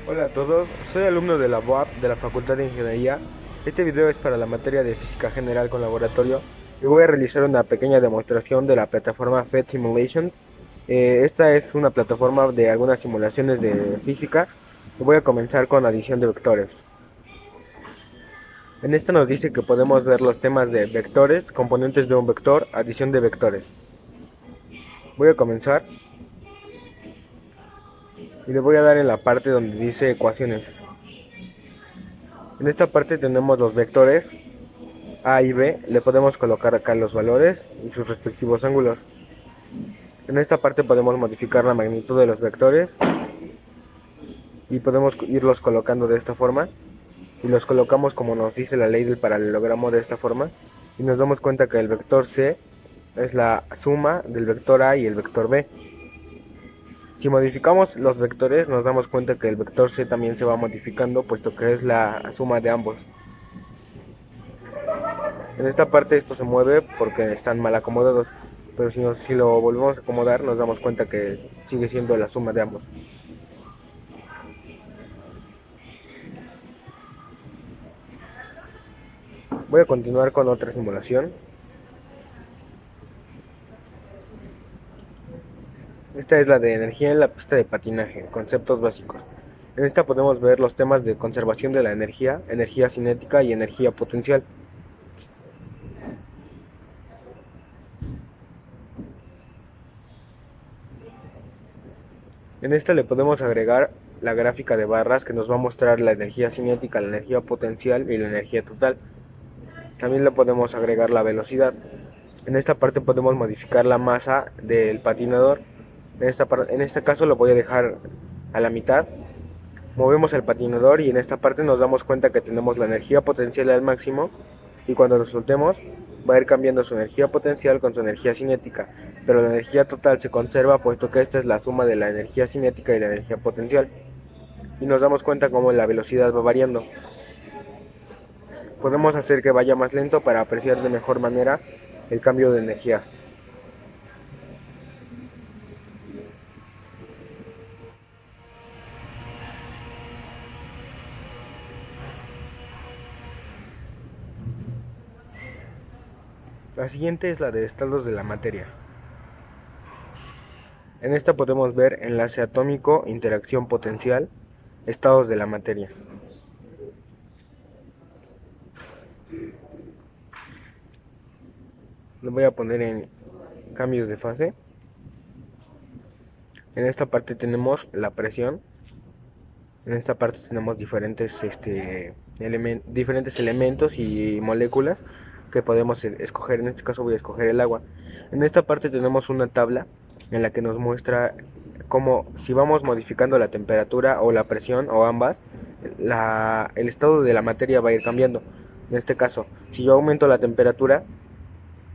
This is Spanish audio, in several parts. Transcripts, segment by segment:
Hola a todos, soy alumno de la UAP de la Facultad de Ingeniería. Este video es para la materia de Física General con Laboratorio y voy a realizar una pequeña demostración de la plataforma PhET Simulations. Esta es una plataforma de algunas simulaciones de física y voy a comenzar con adición de vectores. En esta nos dice que podemos ver los temas de vectores, componentes de un vector, adición de vectores. Voy a comenzar y le voy a dar en la parte donde dice ecuaciones. En esta parte tenemos los vectores A y B, le podemos colocar acá los valores y sus respectivos ángulos. En esta parte podemos modificar la magnitud de los vectores y podemos irlos colocando de esta forma y los colocamos como nos dice la ley del paralelogramo de esta forma y nos damos cuenta que el vector C es la suma del vector A y el vector B. Si modificamos los vectores nos damos cuenta que el vector C también se va modificando puesto que es la suma de ambos. En esta parte esto se mueve porque están mal acomodados, pero si lo volvemos a acomodar nos damos cuenta que sigue siendo la suma de ambos. Voy a continuar con otra simulación. Esta es la de energía en la pista de patinaje, conceptos básicos. En esta podemos ver los temas de conservación de la energía, energía cinética y energía potencial. En esta le podemos agregar la gráfica de barras que nos va a mostrar la energía cinética, la energía potencial y la energía total. También le podemos agregar la velocidad. En esta parte podemos modificar la masa del patinador. En este caso lo voy a dejar a la mitad. Movemos el patinador y en esta parte nos damos cuenta que tenemos la energía potencial al máximo y cuando lo soltemos va a ir cambiando su energía potencial con su energía cinética, pero la energía total se conserva puesto que esta es la suma de la energía cinética y la energía potencial. Y nos damos cuenta cómo la velocidad va variando. Podemos hacer que vaya más lento para apreciar de mejor manera el cambio de energías. La siguiente es la de estados de la materia. En esta podemos ver enlace atómico, interacción potencial, estados de la materia. Lo voy a poner en cambios de fase. En esta parte tenemos la presión. En esta parte tenemos diferentes elementos y moléculas que podemos escoger. En este caso voy a escoger el agua. En esta parte tenemos una tabla en la que nos muestra cómo, si vamos modificando la temperatura o la presión o ambas, el estado de la materia va a ir cambiando. En este caso, si yo aumento la temperatura,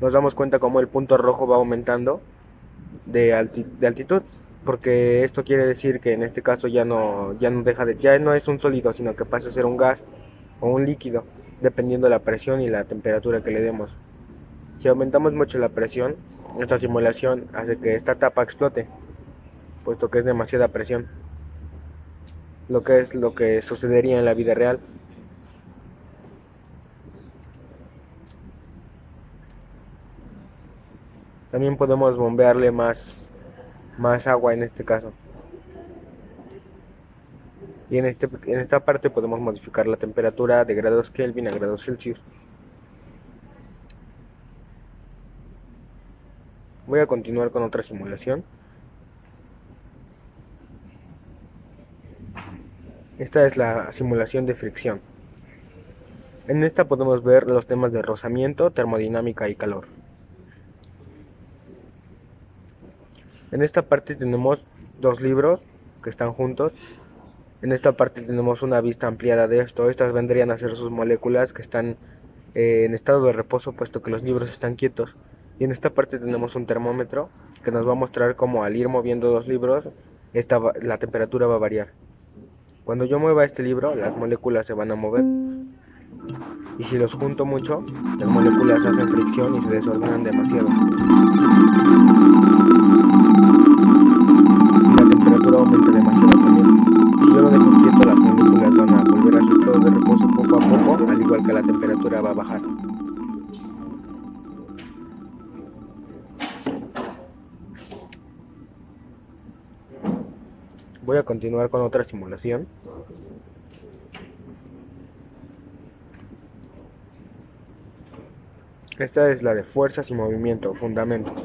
nos damos cuenta cómo el punto rojo va aumentando de altitud, porque esto quiere decir que en este caso ya no es un sólido, sino que pasa a ser un gas o un líquido, dependiendo de la presión y la temperatura que le demos. Si aumentamos mucho la presión, esta simulación hace que esta tapa explote, puesto que es demasiada presión, lo que es lo que sucedería en la vida real. También podemos bombearle más agua en este caso. Y en esta parte podemos modificar la temperatura de grados Kelvin a grados Celsius. Voy a continuar con otra simulación. Esta es la simulación de fricción. En esta podemos ver los temas de rozamiento, termodinámica y calor. En esta parte tenemos dos libros que están juntos. En esta parte tenemos una vista ampliada de esto. Estas vendrían a ser sus moléculas que están en estado de reposo puesto que los libros están quietos. Y en esta parte tenemos un termómetro que nos va a mostrar cómo al ir moviendo los libros la temperatura va a variar. Cuando yo mueva este libro, las moléculas se van a mover. Y si los junto mucho, las moléculas hacen fricción y se desordenan demasiado. Y la temperatura aumenta demasiado también. Si yo lo dejo quieto, las moléculas van a volver a su estado de reposo poco a poco, al igual que la temperatura va a bajar. Voy a continuar con otra simulación. Esta es la de fuerzas y movimiento, fundamentos.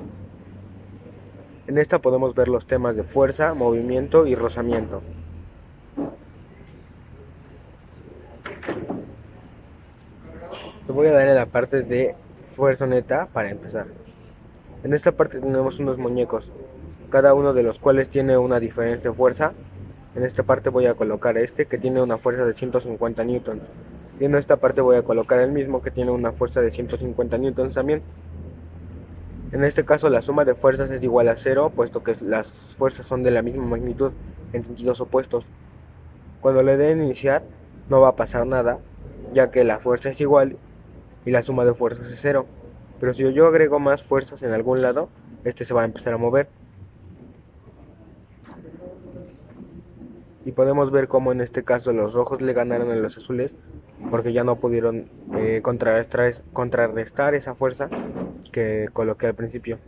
En esta podemos ver los temas de fuerza, movimiento y rozamiento. Le voy a dar en la parte de fuerza neta para empezar. En esta parte tenemos unos muñecos, cada uno de los cuales tiene una diferente fuerza. En esta parte voy a colocar este que tiene una fuerza de 150 newtons. Y en esta parte voy a colocar el mismo que tiene una fuerza de 150 newtons también. En este caso la suma de fuerzas es igual a 0, puesto que las fuerzas son de la misma magnitud en sentidos opuestos. Cuando le dé a iniciar no va a pasar nada, ya que la fuerza es igual y la suma de fuerzas es 0. Pero si yo agrego más fuerzas en algún lado, este se va a empezar a mover. Y podemos ver cómo en este caso los rojos le ganaron a los azules, porque ya no pudieron contrarrestar esa fuerza que coloqué al principio.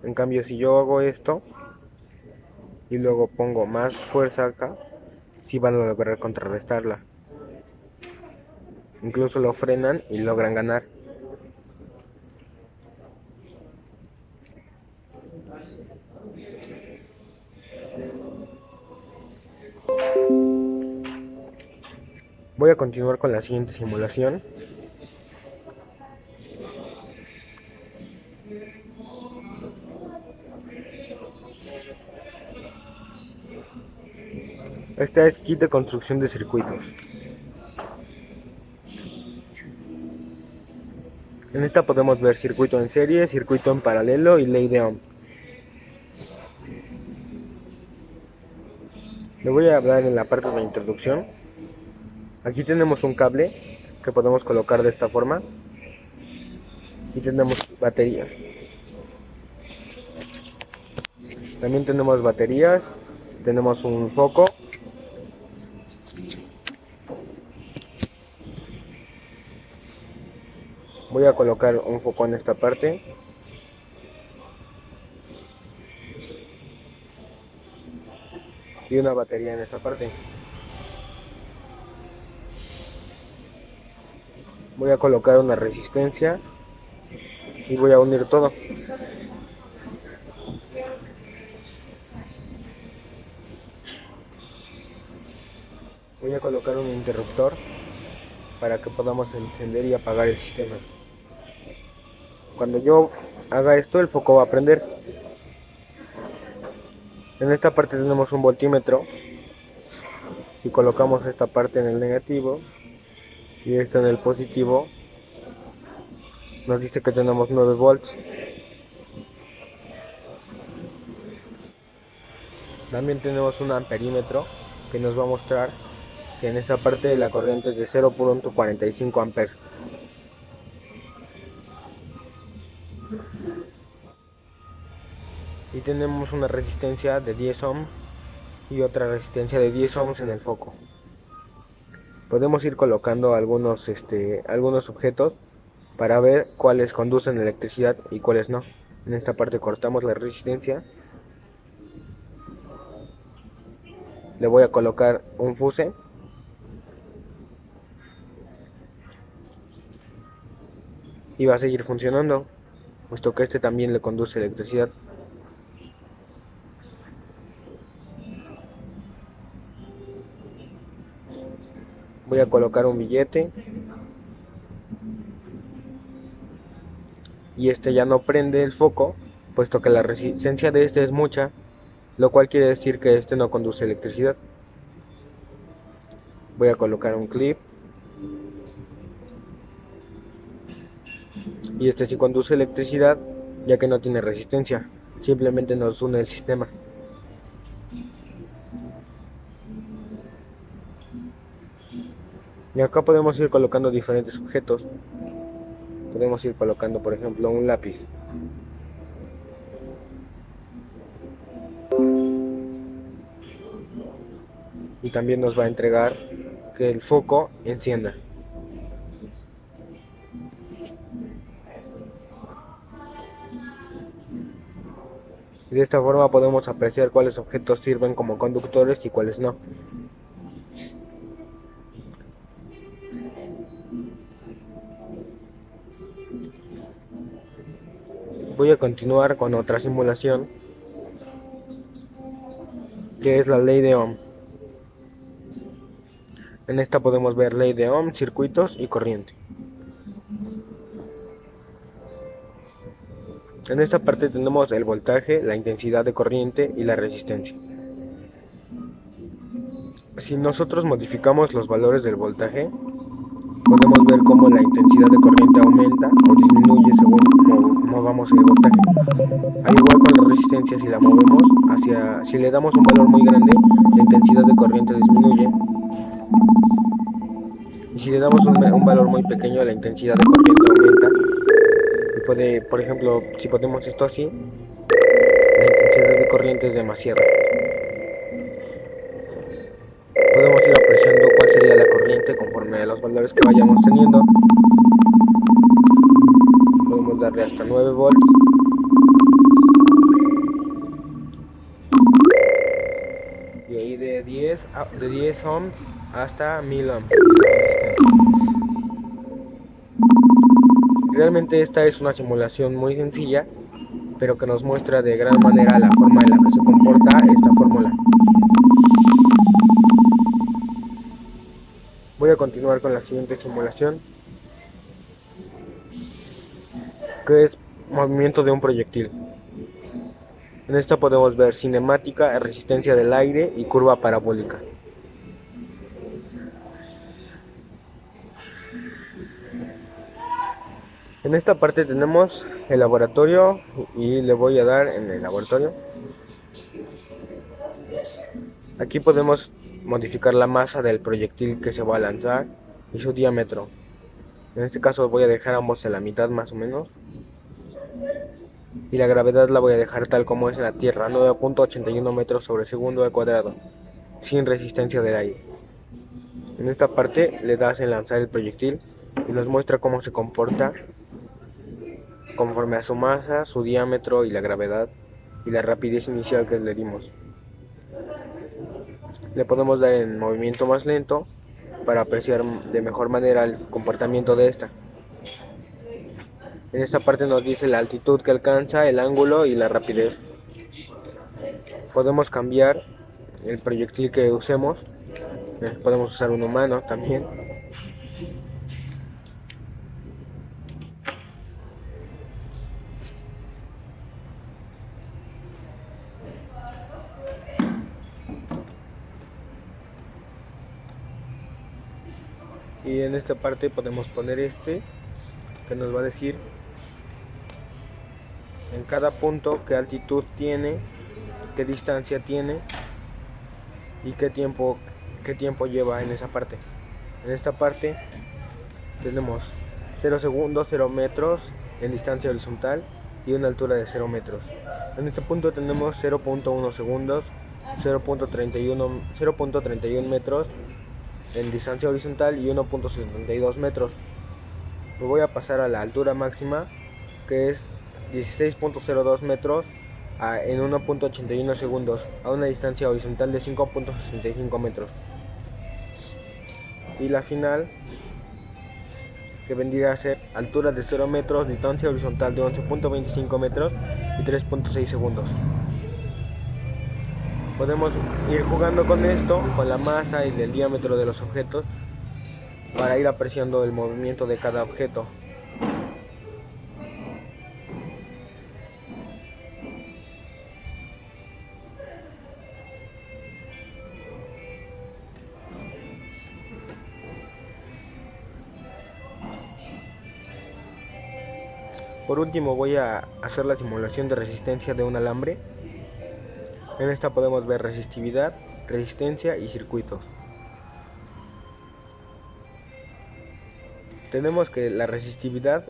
En cambio, si yo hago esto y luego pongo más fuerza acá, sí van a lograr contrarrestarla. Incluso lo frenan y logran ganar. Voy a continuar con la siguiente simulación. Esta es kit de construcción de circuitos. En esta podemos ver circuito en serie, circuito en paralelo y ley de Ohm. Le voy a hablar en la parte de la introducción. Aquí tenemos un cable que podemos colocar de esta forma y tenemos baterías. También tenemos baterías, tenemos un foco. Voy a colocar un foco en esta parte. Y una batería en esta parte. Voy a colocar una resistencia y voy a unir todo. Voy a colocar un interruptor para que podamos encender y apagar el sistema. Cuando yo haga esto, el foco va a prender. En esta parte tenemos un voltímetro. Si colocamos esta parte en el negativo y esta en el positivo, nos dice que tenemos 9 volts. También tenemos un amperímetro que nos va a mostrar que en esta parte la corriente es de 0.45 amperes. Y tenemos una resistencia de 10 ohms y otra resistencia de 10 ohms en el foco. Podemos ir colocando algunos objetos para ver cuáles conducen electricidad y cuáles no. En esta parte cortamos la resistencia. Le voy a colocar un fuse. Y va a seguir funcionando, puesto que este también le conduce electricidad. Voy a colocar un billete. Y este ya no prende el foco, puesto que la resistencia de este es mucha, lo cual quiere decir que este no conduce electricidad. Voy a colocar un clip. Y este sí conduce electricidad, ya que no tiene resistencia, simplemente nos une el sistema. Y acá podemos ir colocando diferentes objetos. Podemos ir colocando, por ejemplo, un lápiz. y también nos va a entregar que el foco encienda. De esta forma podemos apreciar cuáles objetos sirven como conductores y cuáles no. Voy a continuar con otra simulación, que es la ley de Ohm. En esta podemos ver ley de Ohm, circuitos y corriente. En esta parte tenemos el voltaje, la intensidad de corriente y la resistencia. Si nosotros modificamos los valores del voltaje, podemos ver cómo la intensidad de corriente aumenta o disminuye según movamos el voltaje. Al igual con la resistencia, si la movemos si le damos un valor muy grande, la intensidad de corriente disminuye. Y si le damos un valor muy pequeño, la intensidad de corriente aumenta. Y por ejemplo, si ponemos esto así, la intensidad de corriente es demasiada. Podemos ir apreciando cuál sería la corriente conforme a los valores que vayamos teniendo. Podemos darle hasta 9 volts. Y ahí de 10 ohms hasta 1000 ohms. Realmente esta es una simulación muy sencilla, pero que nos muestra de gran manera la forma en la que se comporta esta fórmula. Voy a continuar con la siguiente simulación, que es movimiento de un proyectil. En esta podemos ver cinemática, resistencia del aire y curva parabólica. En esta parte tenemos el laboratorio y le voy a dar en el laboratorio. Aquí podemos modificar la masa del proyectil que se va a lanzar y su diámetro. En este caso voy a dejar ambos en la mitad más o menos. Y la gravedad la voy a dejar tal como es en la Tierra, 9.81 metros sobre segundo al cuadrado, sin resistencia del aire. En esta parte le das en lanzar el proyectil y nos muestra cómo se comporta conforme a su masa, su diámetro y la gravedad y la rapidez inicial que le dimos. Le podemos dar en movimiento más lento para apreciar de mejor manera el comportamiento de esta. En esta parte nos dice la altitud que alcanza, el ángulo y la rapidez. Podemos cambiar el proyectil que usemos. Podemos usar un humano también. Y en esta parte podemos poner que nos va a decir en cada punto qué altitud tiene, qué distancia tiene y qué tiempo lleva en esa parte. En esta parte tenemos 0 segundos, 0 metros en distancia horizontal y una altura de 0 metros. En este punto tenemos 0.1 segundos, 0.31 metros en distancia horizontal y 1.72 metros. Me voy a pasar a la altura máxima, que es 16.02 metros en 1.81 segundos a una distancia horizontal de 5.65 metros. Y la final, que vendría a ser altura de 0 metros, distancia horizontal de 11.25 metros y 3.6 segundos. Podemos ir jugando con esto, con la masa y el diámetro de los objetos, para ir apreciando el movimiento de cada objeto. Por último voy a hacer la simulación de resistencia de un alambre. En esta podemos ver resistividad, resistencia y circuitos. Tenemos que la resistividad,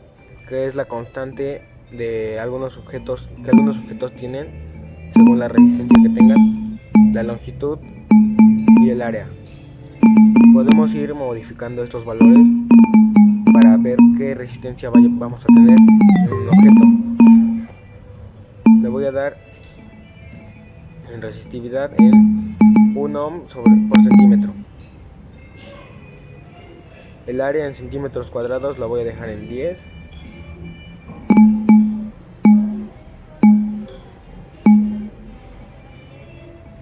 que es la constante de algunos objetos que algunos objetos tienen según la resistencia que tengan, la longitud y y el área. Podemos ir modificando estos valores para ver qué resistencia vamos a tener en un objeto. Le voy a dar en resistividad en 1 ohm por centímetro. El área en centímetros cuadrados la voy a dejar en 10.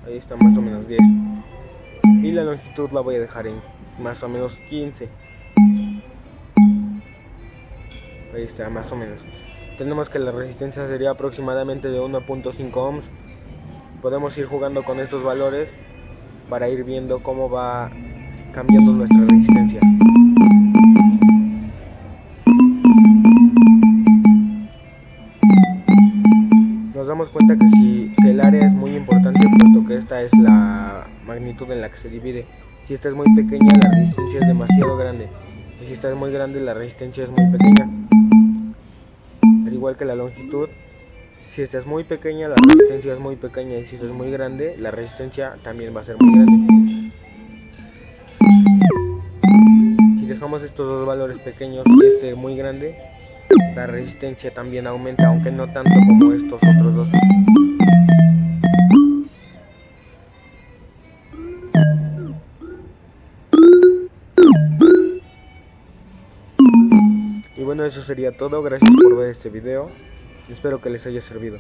Ahí está, más o menos 10. Y la longitud la voy a dejar en más o menos 15. Ahí está, más o menos. Tenemos que la resistencia sería aproximadamente de 1.5 ohms. Podemos ir jugando con estos valores para ir viendo cómo va cambiando nuestra resistencia. Nos damos cuenta que el área es muy importante, puesto que esta es la magnitud en la que se divide. Si esta es muy pequeña, la resistencia es demasiado grande, y si esta es muy grande, la resistencia es muy pequeña. Al igual que la longitud, si esta es muy pequeña, la resistencia es muy pequeña, y si esta es muy grande, la resistencia también va a ser muy grande. Si dejamos estos dos valores pequeños y este muy grande, la resistencia también aumenta, aunque no tanto como estos otros dos. Y bueno, eso sería todo. Gracias por ver este video. Espero que les haya servido.